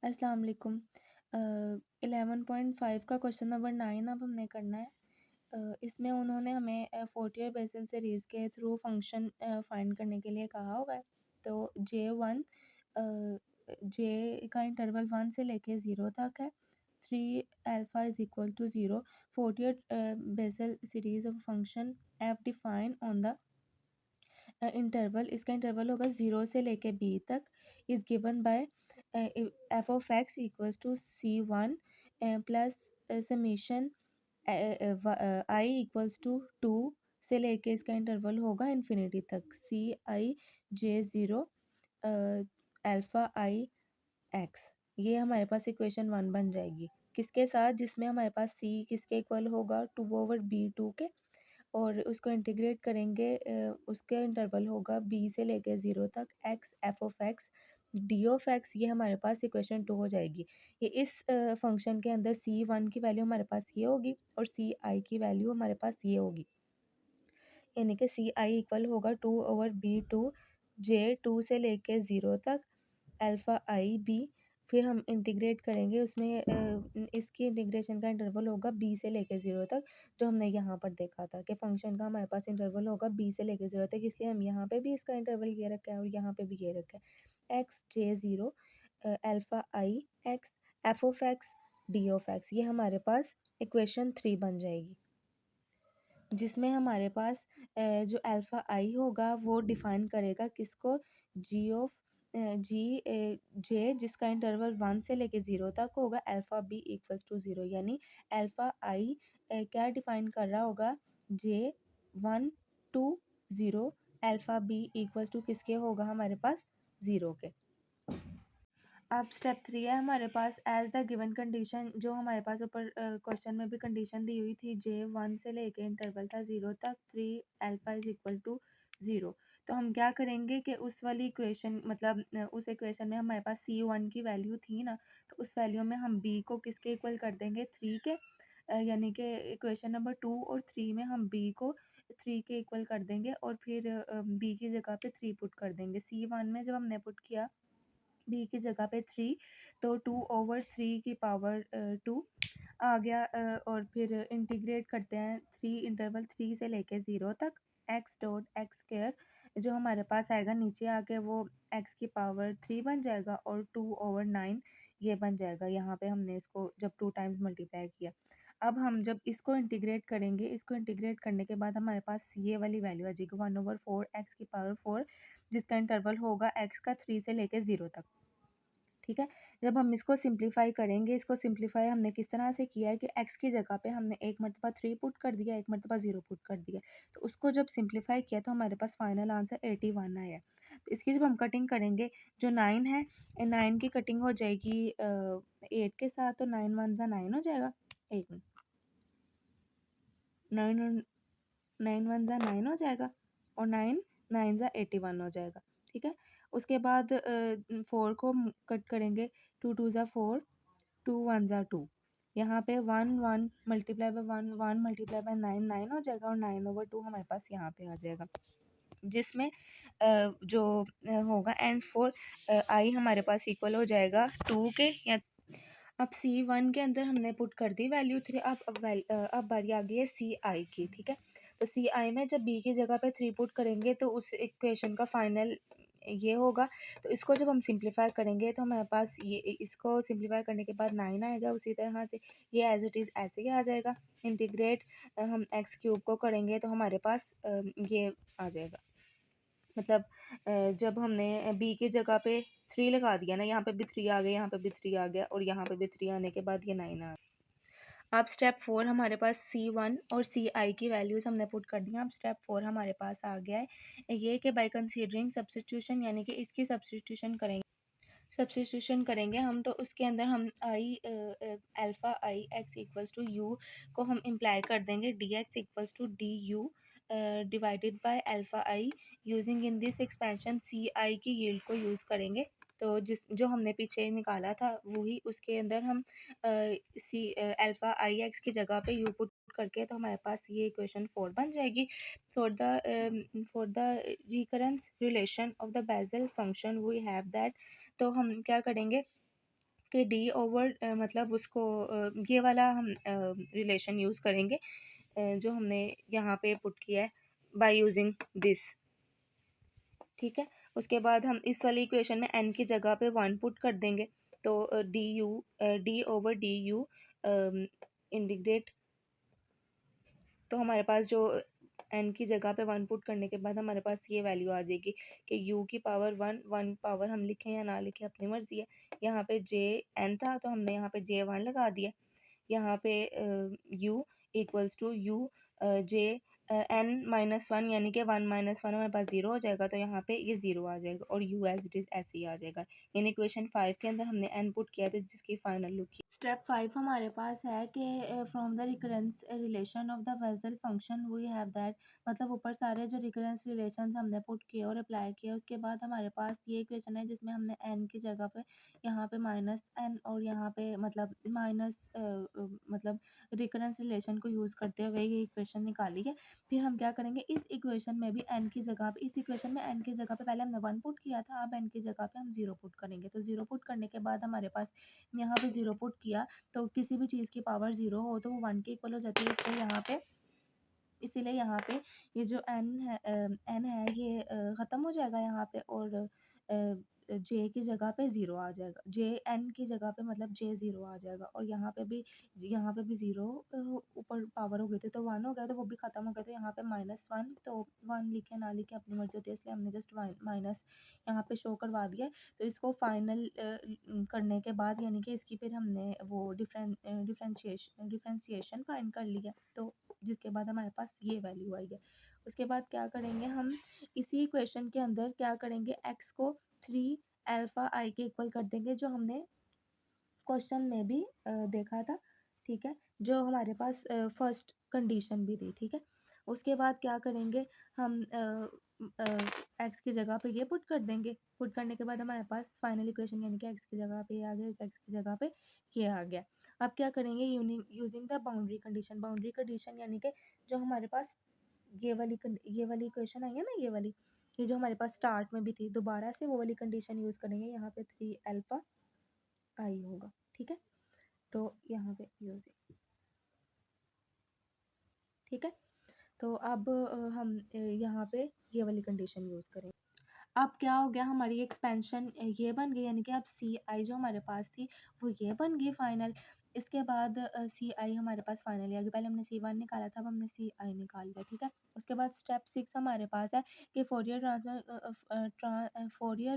अस्सलाम वालेकुम। 11.5 का क्वेश्चन नंबर 9 अब हमने करना है। इसमें उन्होंने हमें फोरियर बेसल सीरीज़ के थ्रू फंक्शन फाइंड करने के लिए कहा हुआ है। तो J1 J का इंटरवल 1 से लेके 0 तक है। 3 alpha is equal to 0। Fourier Bessel series of function f define on the interval, इसका इंटरवल होगा 0 से लेके b तक, is given by f of x equals to C1 plus summation i equals to 2 से लेके इसका इंटरवल होगा infinity तक, Cij0 अल्फ़ा आई एक्स। ये हमारे पास इक्वेशन 1 बन जाएगी। किसके साथ? जिसमें हमारे पास c किसके इक्वल होगा 2/b2 के, और उसको इंटीग्रेट करेंगे उसका इंटरवल होगा b से लेके 0 तक, x F of x D of x. ये हमारे पास इक्वेशन 2 हो जाएगी। ये इस फंक्शन के अंदर C1 की वैल्यू हमारे पास ये होगी और Ci की वैल्यू हमारे पास ये होगी, यानी कि Ci इक्वल होगा 2/b2 J2 से लेके 0 तक अल्फ़ा आई बी। फिर हम इंटीग्रेट करेंगे उसमें इसकी इंटीग्रेशन का इंटरवल होगा b से लेके 0 तक, जो हमने यहाँ पर देखा था कि फंक्शन का हमारे पास इंटरवल होगा b से लेके 0 तक, इसलिए हम यहाँ पे भी इसका इंटरवल ये रखा है और यहाँ पे भी ये रखा है। X J0 alpha i x F of x D of x. ये हमारे पास इक्वेशन 3 बन जाएगी, जिसमें हमारे पास जो अल्फ़ा आई होगा वो डिफ़ाइन करेगा किसको, जी ऑफ जी जे, जिसका इंटरवल 1 से लेके 0 तक होगा, अल्फ़ा बी इक्वल्स टू 0, यानी अल्फ़ा आई क्या डिफ़ाइन कर रहा होगा, J1 to 0, alpha b equals to किसके होगा हमारे पास 0 के। अब स्टेप 3 है हमारे पास, एज द गिवन कंडीशन, जो हमारे पास ऊपर क्वेश्चन में भी कंडीशन दी हुई थी, J1 से लेके इंटरवल था 0 तक, 3 अल्फ़ा इज़ इक्वल टू 0। तो हम क्या करेंगे कि उस वाली इक्वेशन, मतलब उस इक्वेशन में हमारे पास C1 की वैल्यू थी ना, तो उस वैल्यू में हम B को किसके इक्वल कर देंगे, 3 के, यानी कि इक्वेशन नंबर 2 और 3 में हम B को 3 के इक्वल कर देंगे और फिर B की जगह पे 3 पुट कर देंगे। C1 में जब हमने पुट किया b की जगह पे 3, तो 2/3 की पावर 2 आ गया, और फिर इंटीग्रेट करते हैं 3 इंटरवल 3 से लेके 0 तक, x डॉट एक्स स्क्वायर जो हमारे पास आएगा नीचे आके वो x की पावर 3 बन जाएगा और 2/9 ये बन जाएगा। यहाँ पे हमने इसको जब 2 टाइम्स मल्टीप्लाई किया, अब हम जब इसको इंटीग्रेट करेंगे, इसको इंटीग्रेट करने के बाद हमारे पास ये वाली वैल्यू आ जाएगी 1/4 x की पावर 4, जिसका इंटरवल होगा x का 3 से लेके 0 तक। ठीक है, जब हम इसको सिंप्लीफाई करेंगे, इसको सिंप्लीफाई हमने किस तरह से किया है कि x की जगह पे हमने एक मरतबा 3 पुट कर दिया, एक मरतबा 0 पुट कर दिया, तो उसको जब सिंप्लीफाई किया तो हमारे पास फाइनल आंसर 81 आया। तो इसकी जब हम कटिंग करेंगे, जो 9 है, 9 की कटिंग हो जाएगी 8 के साथ, तो 9 1 ज़ा 9 हो जाएगा, 1 मिनट, 9 9 1 ज़ा 9 हो जाएगा और 9 9 ज़ा 81 हो जाएगा। ठीक है, उसके बाद 4 को कट करेंगे, 2 2 ज़ा 4, 2 1 ज़ा 2, यहाँ पे 1 1 मल्टीप्लाई बाय 1 1 मल्टीप्लाई बाय 9 9 हो जाएगा और 9/2 हमारे पास यहाँ पे आ जाएगा, जिसमें जो होगा एंड फोर आई हमारे पास इक्वल हो जाएगा 2 के, या अब C1 के अंदर हमने पुट कर दी वैल्यू 3, अब बारी आ गई है Ci की। ठीक है, तो Ci में जब B की जगह पे 3 पुट करेंगे तो उस इक्वेशन का फाइनल ये होगा। तो इसको जब हम सिंप्लीफाई करेंगे तो हमारे पास ये, इसको सिंप्लीफाई करने के बाद 9 आएगा, उसी तरह से ये एज इट इज़ ऐसे ही आ जाएगा। इंटीग्रेट हम x³ को करेंगे तो हमारे पास ये आ जाएगा, मतलब जब हमने b की जगह पे 3 लगा दिया ना, यहाँ पे भी 3 आ गया, यहाँ पे भी 3 आ गया और यहाँ पे भी 3 आने के बाद ये 9 आ गया। अब स्टेप 4 हमारे पास C1 और Ci की वैल्यूज़ हमने पुट कर दी हैं। अब स्टेप 4 हमारे पास आ गया है, ये कि बाय कंसीडरिंग सब्स्टिट्यूशन, यानी कि इसकी सब्स्टिट्यूशन करेंगे हम, तो उसके अंदर हम i alpha i x equals to u को हम इम्प्लाई कर देंगे d x equals to d u divided by alpha i, using in this expansion c i की यील्ड को यूज़ करेंगे। तो जो हमने पीछे निकाला था वही उसके अंदर हम सी अल्फ़ा आई एक्स की जगह पे यू पुट करके, तो हमारे पास ये इक्वेशन 4 बन जाएगी। For the recurrence relation of the Bessel function we have that, तो हम क्या करेंगे कि डी ओवर मतलब उसको ये वाला हम रिलेशन यूज़ करेंगे जो हमने यहाँ पे पुट किया है बाय यूजिंग दिस, ठीक है। उसके बाद हम इस वाली इक्वेशन में n की जगह पे 1 पुट कर देंगे, तो D over D you integrate, तो हमारे पास जो n की जगह पे 1 पुट करने के बाद हमारे पास ये वैल्यू आ जाएगी कि u की पावर 1 पावर हम लिखें या ना लिखें अपनी मर्जी है। यहाँ पे j n था तो हमने यहाँ पे j 1 लगा दिया। यहाँ पे u equals to u j n minus 1 यानी कि 1 माइनस 1 हमारे पास 0 हो जाएगा, तो यहाँ पे ये 0 आ जाएगा और u एज इट इज़ ऐसे ही आ जाएगा। यानी इक्वेशन 5 के अंदर हमने n पुट किया था जिसकी फाइनल लुक की। स्टेप 5 हमारे पास है कि from the recurrence relation of the Bessel function we have that, मतलब ऊपर सारे जो रिकरेंस रिलेशन हमने पुट किए और अप्लाई किए, उसके बाद हमारे पास ये इक्वेशन है जिसमें हमने n की जगह पे यहाँ पे माइनस n और यहाँ पे मतलब माइनस मतलब रिकरेंस रिलेशन को यूज़ करते हुए ये इक्वेशन निकाली है। फिर हम क्या करेंगे, इस इक्वेशन में भी n की जगह पे, इस इक्वेशन में n की जगह पे पहले हमने 1 पुट किया था, अब n की जगह पे हम 0 पुट करेंगे। तो 0 पुट करने के बाद हमारे पास यहाँ पे 0 पुट किया, तो किसी भी चीज़ की पावर 0 हो तो वो 1 के इक्वल हो जाती है, इसीलिए यहाँ पे ये जो n है ये ख़त्म हो जाएगा यहाँ पे और j की जगह पे 0 आ जाएगा, j n की जगह पे मतलब j 0 आ जाएगा और यहाँ पे भी 0 ऊपर पावर हो गई थी तो 1 हो गया, तो वो भी ख़त्म हो गया, तो यहाँ पे -1, तो 1 लिखे ना लिखे अपनी मर्जी होती है, इसलिए हमने जस्ट माइनस यहाँ पे शो करवा दिया है। तो इसको फाइनल करने के बाद यानी कि इसकी फिर हमने वो डिफ्रेंशिएशन फाइंड कर लिया, तो जिसके बाद हमारे पास ये वैल्यू आई है। उसके बाद क्या करेंगे हम, इसी इक्वेशन के अंदर क्या करेंगे, x को 3 अल्फ़ा i के इक्वल कर देंगे जो हमने क्वेश्चन में भी देखा था, ठीक है, जो हमारे पास फर्स्ट कंडीशन भी थी, ठीक है। उसके बाद क्या करेंगे हम, x की जगह पे ये पुट कर देंगे, पुट करने के बाद हमारे पास फाइनल इक्वेशन यानी कि x की जगह पे ये आ गया, इस x की जगह पे ये आ गया। अब क्या करेंगे, यूजिंग द बाउंड्री कंडीशन यानी कि जो हमारे पास ये वाली इक्वेशन आई है ना, ये जो हमारे पास स्टार्ट में भी थी, दोबारा से वो वाली कंडीशन यूज़ करेंगे, यहाँ पे 3 अल्फ़ा आई होगा, ठीक है। तो यहाँ पे यूजिंग, ठीक है। तो अब हम यहाँ पे ये वाली कंडीशन यूज़ करें। अब क्या हो गया, हमारी एक्सपेंशन ये बन गई, यानी कि अब सी आई जो हमारे पास थी वो ये बन गई फाइनल। इसके बाद सी आई हमारे पास फाइनली आ गई, पहले हमने सी 1 निकाला था, अब हमने सी आई निकाल लिया, ठीक है। उसके बाद स्टेप 6 हमारे पास है कि Fourier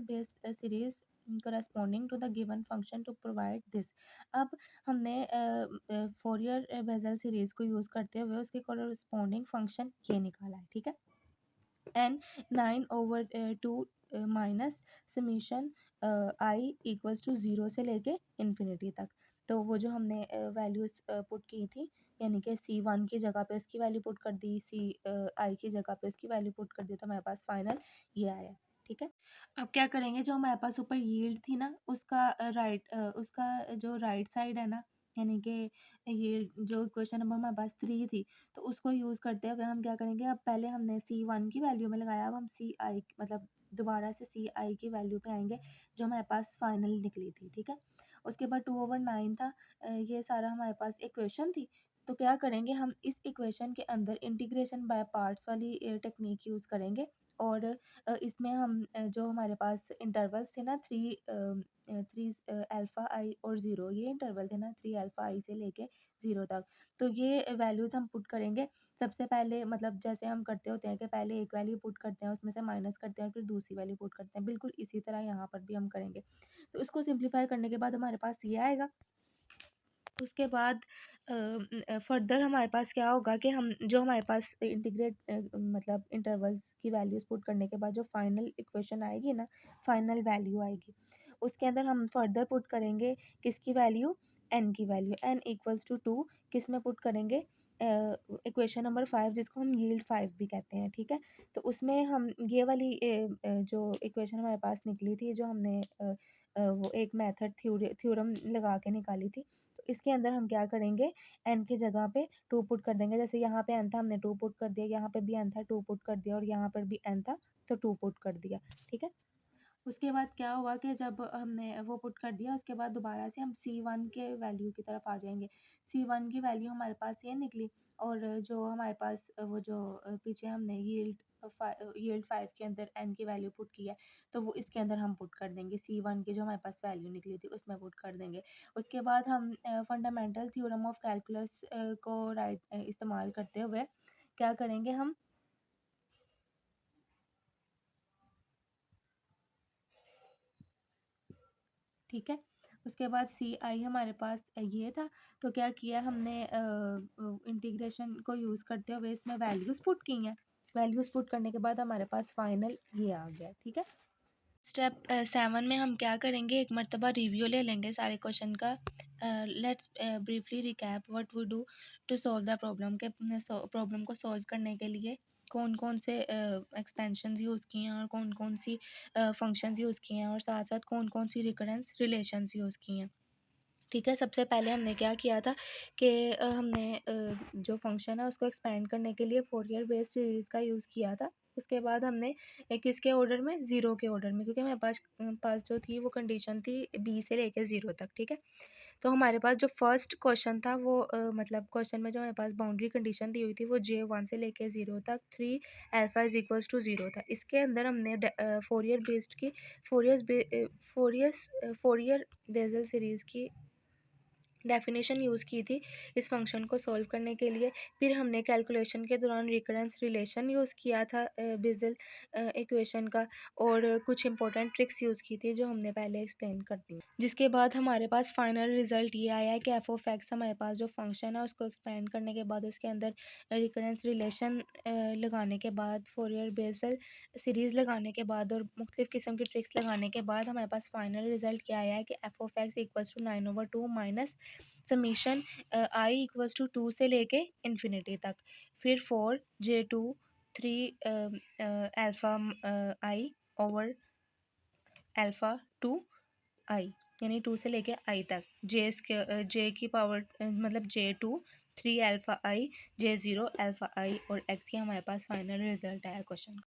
based series corresponding to the given function to provide this। अब हमने फोरियर बेसल सीरीज को यूज़ करते हुए उसके corresponding फंक्शन ये निकाला है, ठीक है। N 9/2 minus summation i equals to 0 से लेके इन्फिनिटी तक। तो वो जो हमने वैल्यूज़ पुट की थी, यानी कि C1 की जगह पे उसकी वैल्यू पुट कर दी, आई की जगह पे उसकी वैल्यू पुट कर दी, तो हमारे पास फाइनल ये आया, ठीक है। अब क्या करेंगे, जो हमारे पास ऊपर यील्ड थी ना उसका उसका जो राइट साइड है ना, यानी कि ये जो क्वेश्चन नंबर हमारे पास 3 थी, तो उसको यूज़ करते हुए हम क्या करेंगे, अब पहले हमने C1 की वैल्यू में लगाया, अब हम सी आई मतलब दोबारा से सी आई की वैल्यू पे आएंगे जो हमारे पास फाइनल निकली थी, ठीक है। उसके बाद 2/9 था, ये सारा हमारे पास इक्वेशन थी। तो क्या करेंगे, हम इस इक्वेशन के अंदर इंटीग्रेशन बाय पार्ट्स वाली टेक्निक यूज़ करेंगे और इसमें हम जो हमारे पास इंटरवल्स थे ना, 3 अल्फ़ा आई और 0, ये इंटरवल थे ना 3 अल्फ़ा आई से लेके 0 तक। तो ये वैल्यूज़ हम पुट करेंगे। सबसे पहले मतलब जैसे हम करते होते हैं कि पहले एक वैल्यू पुट करते हैं, उसमें से माइनस करते हैं, फिर दूसरी वैल्यू पुट करते हैं, बिल्कुल इसी तरह यहाँ पर भी हम करेंगे। तो इसको सिंप्लीफाई करने के बाद हमारे पास ये आएगा। उसके बाद फर्दर हमारे पास क्या होगा कि हम जो हमारे पास इंटीग्रेट मतलब इंटरवल्स की वैल्यूज़ पुट करने के बाद जो फाइनल इक्वेशन आएगी ना, फाइनल वैल्यू आएगी, उसके अंदर हम फर्दर पुट करेंगे किसकी वैल्यू, n की वैल्यू, n इक्वल्स टू 2 किस में पुट करेंगे, इक्वेशन नंबर 5 जिसको हम यील्ड 5 भी कहते हैं, ठीक है। तो उसमें हम ये वाली जो इक्वेशन हमारे पास निकली थी, जो हमने वो एक मेथड थ्योरम लगा के निकाली थी, तो इसके अंदर हम क्या करेंगे, n की जगह पे 2 पुट कर देंगे, जैसे यहाँ पे n था हमने 2 पुट कर दिया, यहाँ पे भी n था 2 पुट कर दिया और यहाँ पर भी n था तो 2 पुट कर दिया, ठीक है। उसके बाद क्या हुआ कि जब हमने वो पुट कर दिया, उसके बाद दोबारा से हम C1 के वैल्यू की तरफ आ जाएंगे। C1 की वैल्यू हमारे पास ये निकली, और जो हमारे पास वो जो पीछे हमने यील्ड 5 के अंदर n की वैल्यू पुट की है, तो वो इसके अंदर हम पुट कर देंगे। C1 की जो हमारे पास वैल्यू निकली थी उसमें पुट कर देंगे। उसके बाद हम फंडामेंटल थ्योरम ऑफ कैलकुलस को इस्तेमाल करते हुए क्या करेंगे हम, ठीक है। उसके बाद CI हमारे पास ये था, तो क्या किया हमने, इंटीग्रेशन को यूज़ करते हुए इसमें वैल्यूज़ पुट की हैं। वैल्यूज़ पुट करने के बाद हमारे पास फाइनल ये आ गया, ठीक है। स्टेप 7 में हम क्या करेंगे, एक मरतबा रिव्यू ले लेंगे सारे क्वेश्चन का। Let's briefly recap what we do to solve the problem के प्रॉब्लम को सॉल्व करने के लिए कौन कौन से एक्सपेंशंस यूज़ किए हैं और कौन कौन सी फंक्शंस यूज़ किए हैं, और साथ साथ कौन कौन सी रिकरेंस रिलेशंस यूज़ किए हैं, ठीक है। सबसे पहले हमने क्या किया था कि हमने जो फंक्शन है उसको एक्सपेंड करने के लिए फोरियर बेस्ड सीरीज़ का यूज़ किया था। उसके बाद हमने किसके ऑर्डर में, ज़ीरो के ऑर्डर में, क्योंकि हमारे पास जो थी वो कंडीशन थी b से लेकर 0 तक, ठीक है। तो हमारे पास जो फर्स्ट क्वेश्चन था वो मतलब क्वेश्चन में जो हमारे पास बाउंड्री कंडीशन दी हुई थी वो J1 से लेकर 0 तक 3 अल्फा इज इक्वल्स टू 0 था। इसके अंदर हमने फोरियर बेस्ड की फोरियर बेसल सीरीज़ की डेफिनेशन यूज़ की थी इस फंक्शन को सॉल्व करने के लिए। फिर हमने कैलकुलेशन के दौरान रिकरेंस रिलेशन यूज़ किया था बेसल इक्वेशन का, और कुछ इंपॉर्टेंट ट्रिक्स यूज़ की थी जो हमने पहले एक्सप्लेन कर दी। जिसके बाद हमारे पास फाइनल रिजल्ट ये आया है कि एफ ऑफ एक्स हमारे पास जो फंक्शन है उसको एक्सपेंड करने के बाद उसके अंदर रिकरेंस रिलेशन लगाने के बाद, फोरियर बेसल सीरीज़ लगाने के बाद और मुख्तलिफ़ किस्म की ट्रिक्स लगाने के बाद हमारे पास फाइनल रिजल्ट क्या आया है कि f of x equals to 9/2 minus summation i equals to 2 से लेके इन्फिनिटी तक, फिर 4J2 3 alpha i over alpha 2 i, यानी 2 से लेके i तक, J की पावर मतलब J2 3 अल्फ़ा आई J0 अल्फ़ा आई और x की हमारे पास फाइनल रिजल्ट आया क्वेश्चन का।